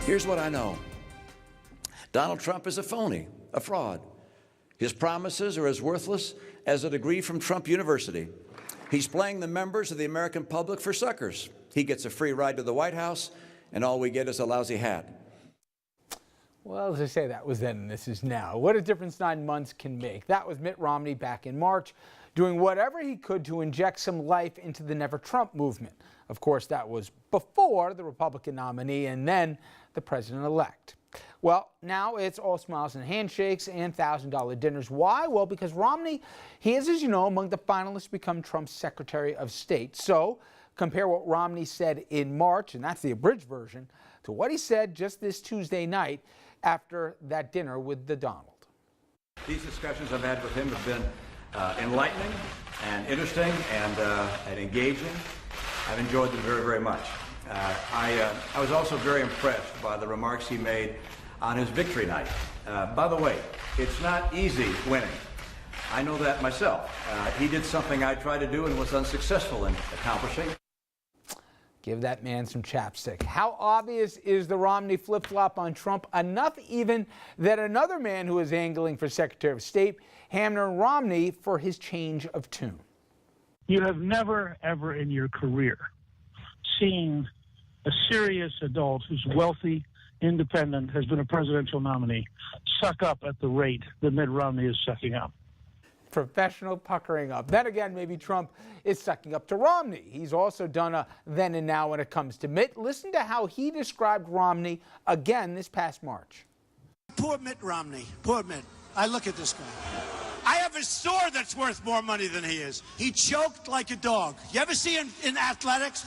Here's what I know. Donald Trump is a phony, a fraud. His promises are as worthless as a degree from Trump University. He's playing the members of the American public for suckers. He gets a free ride to the White House, and all we get is a lousy hat. Well, as I say, that was then and this is now. What a difference 9 months can make. That was Mitt Romney back in March, doing whatever he could to inject some life into the Never Trump movement. Of course, that was before the Republican nominee and then the president-elect. Well, now it's all smiles and handshakes and $1,000 dinners. Why? Well, because Romney, he is, as you know, among the finalists to become Trump's Secretary of State. So compare what Romney said in March, and that's the abridged version, to what he said just this Tuesday night after that dinner with the Donald. These discussions I've had with him have been enlightening and interesting and engaging. I've enjoyed them very, very much. I was also very impressed by the remarks he made on his victory night. By the way, it's not easy winning. I know that myself. He did something I tried to do and was unsuccessful in accomplishing. Give that man some chapstick. How obvious is the Romney flip-flop on Trump? Enough even that another man who is angling for Secretary of State, Hamner Romney, for his change of tune. You have never, ever in your career seen a serious adult who's wealthy, independent, has been a presidential nominee, suck up at the rate that Mitt Romney is sucking up. Professional puckering up. Then again, maybe Trump is sucking up to Romney. He's also done a then and now when it comes to Mitt. Listen to how he described Romney again this past March. Poor Mitt Romney. Poor Mitt. I look at this guy. I have a store that's worth more money than he is. He choked like a dog. You ever see him in athletics?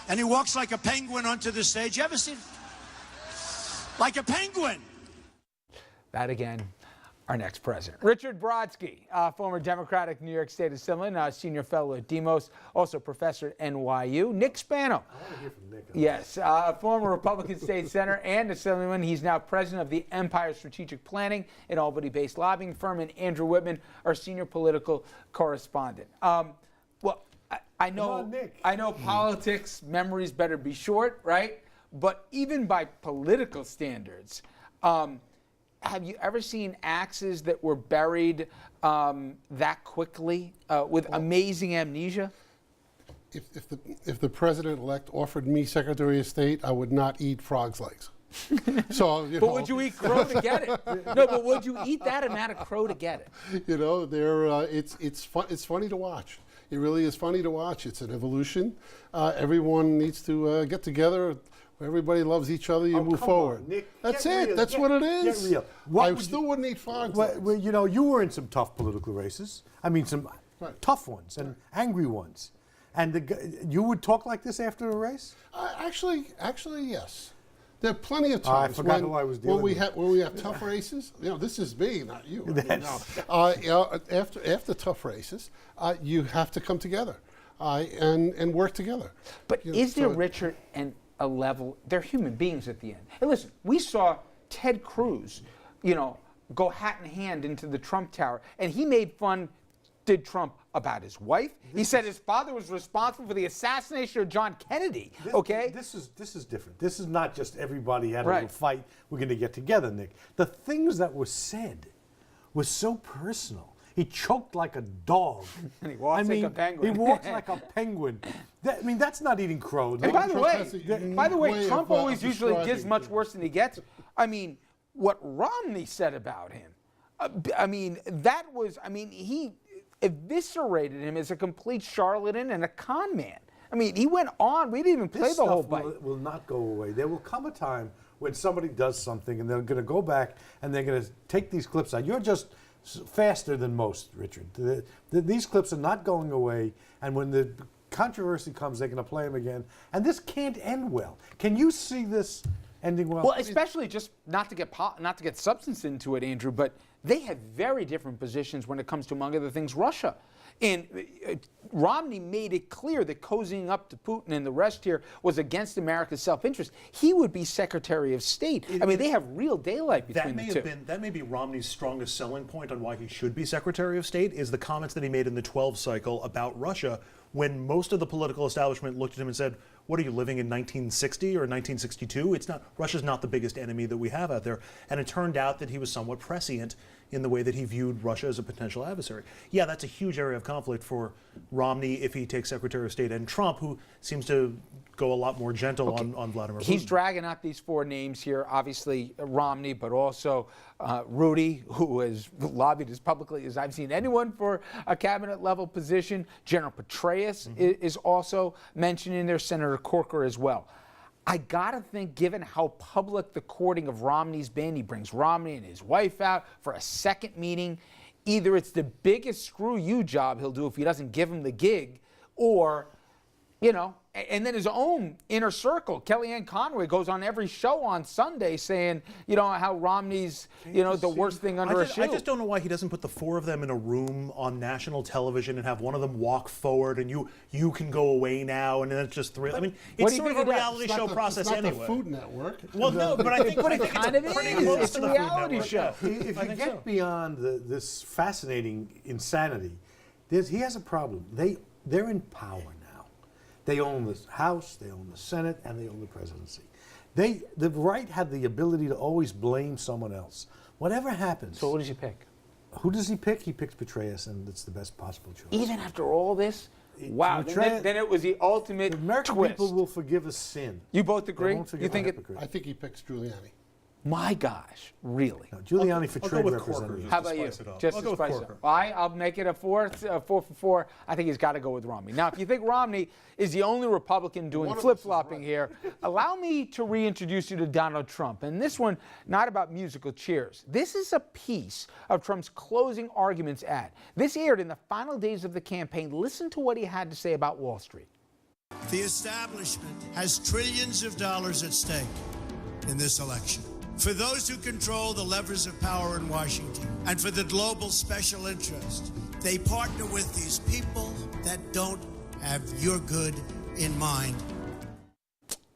And he walks like a penguin onto the stage. You ever see him? Like a penguin. That again, our next president. Richard Brodsky, former Democratic New York State Assemblyman, senior fellow at Demos, also professor at NYU. Nick Spano. I want to hear from Nick. Yes, former Republican State Senator and Assemblyman. He's now president of the Empire Strategic Planning, an Albany-based lobbying firm, and Andrew Whitman, our senior political correspondent. I know politics, memories better be short, right? But even by political standards, have you ever seen axes that were buried that quickly with amazing amnesia? If the president-elect offered me Secretary of State, I would not eat frog's legs. So, but would you eat crow to get it? No, but would you eat that amount of crow to get it? You know, it's funny to watch. It really is funny to watch. It's an evolution. Everyone needs to get together. Everybody loves each other. You move forward. Nick, that's it. Real. That's what it is. Get real. I still wouldn't eat frogs. Well, you know, you were in some tough political races. I mean, some tough ones and angry ones. And you would talk like this after a race? Actually, yes. There are plenty of times I forgot who I was dealing with. when we have tough races. You know, this is me, not you. After tough races, you have to come together and work together. But is there, Richard, a level? They're human beings at the end. Hey, listen, we saw Ted Cruz, go hat in hand into the Trump Tower, and he made fun. Did Trump about his wife? He said his father was responsible for the assassination of John Kennedy. This is different. This is not just everybody had a little fight. We're going to get together, Nick. The things that were said was so personal. He choked like a dog. And he walks like a penguin. He walks like a penguin. That's not eating crow. And by the way, Trump always usually gives much worse than he gets. I mean, what Romney said about him, he eviscerated him as a complete charlatan and a con man. I mean, he went on. We didn't even play the whole fight. Will not go away. There will come a time when somebody does something and they're going to go back and they're going to take these clips out. You're just faster than most, Richard. These clips are not going away, and when the controversy comes, they're going to play them again. And this can't end well. Can you see this ending well? Well, especially just not to get substance into it, Andrew, but they have very different positions when it comes to, among other things, Russia. And Romney made it clear that cozying up to Putin and the rest here was against America's self-interest. He would be Secretary of State. They have real daylight between the two. That may be Romney's strongest selling point on why he should be Secretary of State, is the comments that he made in the 12 cycle about Russia, when most of the political establishment looked at him and said, what are you living in 1960 or 1962? It's not, Russia's not the biggest enemy that we have out there. And it turned out that he was somewhat prescient in the way that he viewed Russia as a potential adversary. Yeah, that's a huge area of conflict for Romney if he takes Secretary of State, and Trump, who seems to go a lot more gentle on Vladimir Putin. He's dragging out these 4 names here, obviously Romney, but also Rudy, who has lobbied as publicly as I've seen anyone for a cabinet level position. General Petraeus is also mentioned in there, Senator Corker as well. I gotta think, given how public the courting of Romney's been, he brings Romney and his wife out for a second meeting. Either it's the biggest screw you job he'll do if he doesn't give him the gig, or, you know, and then his own inner circle. Kellyanne Conway goes on every show on Sunday saying, you know, how Romney's, you know, the worst thing under a shoe. I just don't know why he doesn't put the 4 of them in a room on national television and have one of them walk forward and you can go away now, and then it's just 3. I mean, it's sort of a reality show process anyway. It's not the Food Network. Well, no, but I think it kind of is. It's a reality show. If you get beyond this fascinating insanity, he has a problem. They're in power now. They own the House, they own the Senate, and they own the presidency. The right had the ability to always blame someone else. Whatever happens. So what does he pick? Who does he pick? He picks Petraeus, and it's the best possible choice. Even after all this? Wow, then it was the ultimate the American twist. people will forgive a sin. You both agree? They won't forgive You think a it? hypocrite. I think he picks Giuliani. My gosh, really? No, Giuliani for I'll trade go with Corker, representative. just How to about you? spice it up. Just I'll to go with spice it Corker. up. I'll make it a 4 for 4. I think he's got to go with Romney. Now, if you think Romney is the only Republican doing flip-flopping here, allow me to reintroduce you to Donald Trump. And this one, not about musical chairs. This is a piece of Trump's closing arguments ad. This aired in the final days of the campaign. Listen to what he had to say about Wall Street. The establishment has trillions of dollars at stake in this election. For those who control the levers of power in Washington, and for the global special interest, they partner with these people that don't have your good in mind.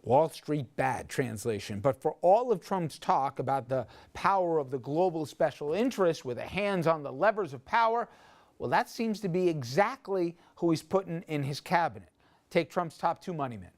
Wall Street bad translation. But for all of Trump's talk about the power of the global special interest with the hands on the levers of power, well, that seems to be exactly who he's putting in his cabinet. Take Trump's top 2 money men.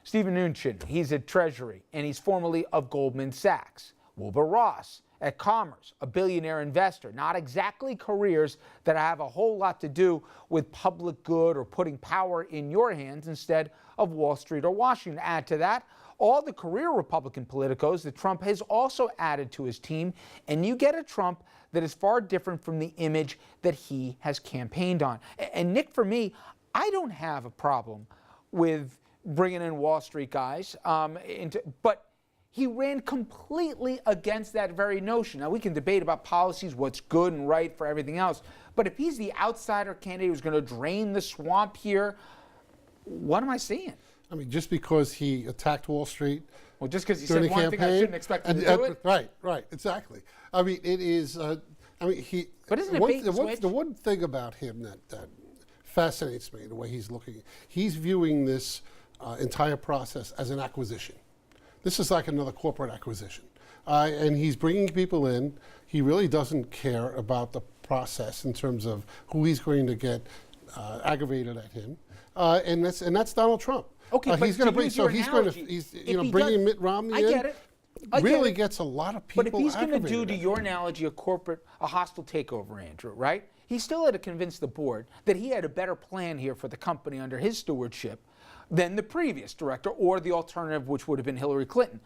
Stephen Mnuchin, he's at Treasury, and he's formerly of Goldman Sachs. Wilbur Ross at Commerce, a billionaire investor. Not exactly careers that have a whole lot to do with public good or putting power in your hands instead of Wall Street or Washington. Add to that all the career Republican politicos that Trump has also added to his team, and you get a Trump that is far different from the image that he has campaigned on. And Nick, for me, I don't have a problem with bringing in Wall Street guys, but he ran completely against that very notion. Now, we can debate about policies, what's good and right for everything else, but if he's the outsider candidate who's going to drain the swamp here, what am I seeing? I mean, just because he attacked Wall Street. Well, just because he during said the one campaign, thing, I shouldn't expect him to do it? Right, exactly. I mean, it is, I mean, he. But isn't it bait and switch? The one thing about him that fascinates me, the way he's looking, he's viewing this entire process as an acquisition. This is like another corporate acquisition. And he's bringing people in. He really doesn't care about the process in terms of who he's going to get aggravated at him. And that's Donald Trump. Okay, but he's going to bring. So he's going to. If He's bringing Mitt Romney in. I get it. Really gets a lot of people. But if he's going to do, aggravated to at your analogy, a hostile takeover, Andrew, right? He still had to convince the board that he had a better plan here for the company under his stewardship than the previous director or the alternative, which would have been Hillary Clinton.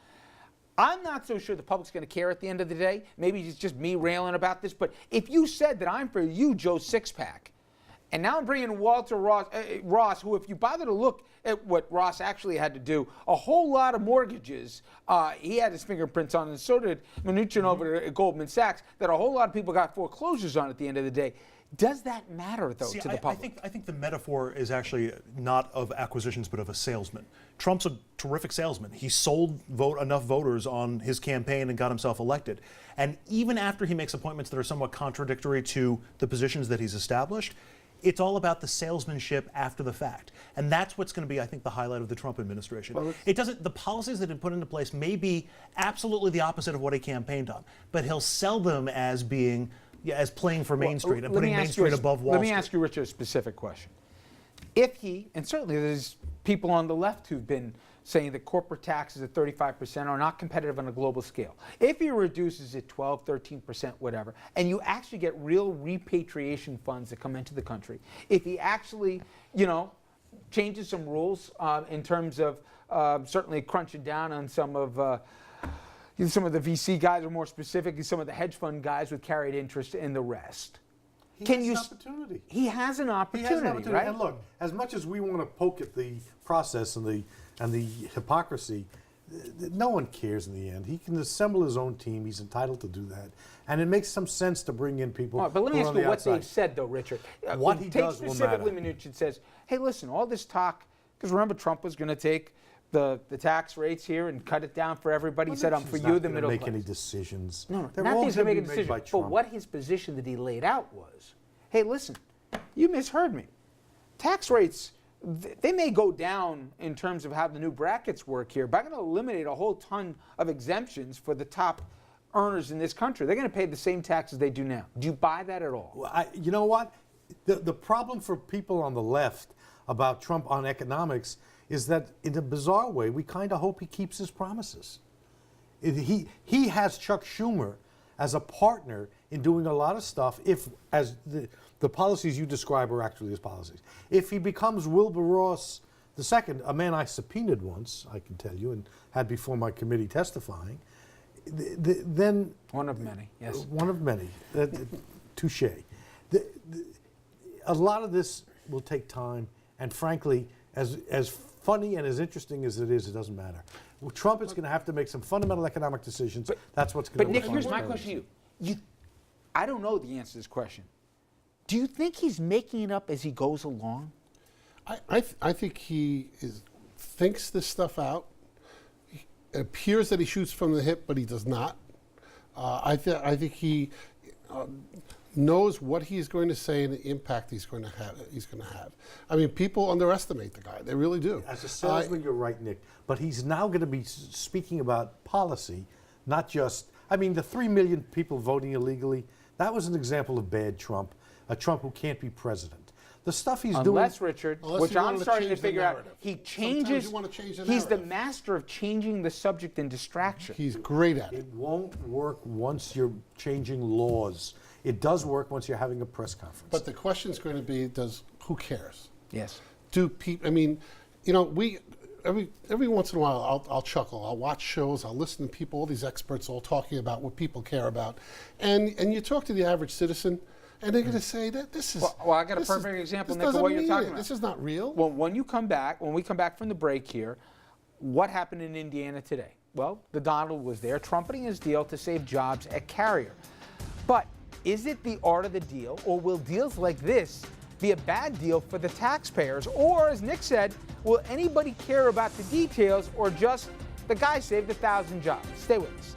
I'm not so sure the public's going to care at the end of the day. Maybe it's just me railing about this. But if you said that I'm for you, Joe Sixpack, and now I'm bringing Walter Ross, who, if you bother to look at what Ross actually had to do, a whole lot of mortgages, he had his fingerprints on, and so did Mnuchin over at Goldman Sachs, that a whole lot of people got foreclosures on at the end of the day. Does that matter, though, to the public? I think the metaphor is actually not of acquisitions, but of a salesman. Trump's a terrific salesman. He sold enough voters on his campaign and got himself elected. And even after he makes appointments that are somewhat contradictory to the positions that he's established, it's all about the salesmanship after the fact. And that's what's going to be, I think, the highlight of the Trump administration. Well, the policies that have put into place may be absolutely the opposite of what he campaigned on, but he'll sell them as being, as playing for Main Street and putting Main Street above Wall Street. Let me ask you, Richard, a specific question. If he, and certainly there's people on the left who've been saying that corporate taxes at 35% are not competitive on a global scale. If he reduces it 12, 13%, whatever, and you actually get real repatriation funds that come into the country, if he actually, changes some rules in terms of certainly crunching down on some of the VC guys, or more specifically, some of the hedge fund guys with carried interest in the rest. He has an opportunity. He has an opportunity, right? And look, as much as we want to poke at the process and the hypocrisy, no one cares in the end. He can assemble his own team. He's entitled to do that. And it makes some sense to bring in people. But let me ask you what they've said, though, Richard. What he does will matter. Take specifically Mnuchin says, hey, listen, all this talk, because remember Trump was going to take the tax rates here and cut it down for everybody. He said, I'm for you, the middle class. Make any decisions. No, They're not that all he's going to gonna make a be made by decision. But Trump. what his position that he laid out was, hey, listen, you misheard me. Tax rates, they may go down in terms of how the new brackets work here, but I'm going to eliminate a whole ton of exemptions for the top earners in this country. They're going to pay the same taxes they do now. Do you buy that at all? Well, you know what? The problem for people on the left about Trump on economics is that in a bizarre way, we kind of hope he keeps his promises. He has Chuck Schumer as a partner in doing a lot of stuff if, as the policies you describe are actually his policies. If he becomes Wilbur Ross II, a man I subpoenaed once, I can tell you, and had before my committee testifying, then... One of many, yes. One of many. Touche. A lot of this will take time, and frankly, as funny and as interesting as it is, it doesn't matter. Well, Trump is going to have to make some fundamental economic decisions. That's what's going to. But Nick, here's my question to you. I don't know the answer to this question. Do you think he's making it up as he goes along? I think he thinks this stuff out. It appears that he shoots from the hip, but he does not. I think he knows what he's going to say and the impact he's going to have. I mean, people underestimate the guy. They really do. As a salesman, you're right, Nick. But he's now going to be speaking about policy, not just. I mean, the 3 million people voting illegally. That was an example of bad Trump. A Trump who can't be president. The stuff he's doing. Unless, Richard, which I'm starting to figure out, he changes. You want to change the he's the narrative. master of changing the subject and distraction. He's great at it. It won't work once you're changing laws. It does work once you're having a press conference. But the question is going to be, who cares? Yes. Do people? I mean, every once in a while I'll chuckle. I'll watch shows. I'll listen to people, all these experts, all talking about what people care about, and you talk to the average citizen, and they're going to say that this is. Well, I got a perfect example, Nick, of what you're talking about. This is not real. Well, when we come back from the break here, what happened in Indiana today? Well, the Donald was there trumpeting his deal to save jobs at Carrier. But is it the art of the deal, or will deals like this be a bad deal for the taxpayers? Or, as Nick said, will anybody care about the details, or just the guy saved 1,000 jobs? Stay with us.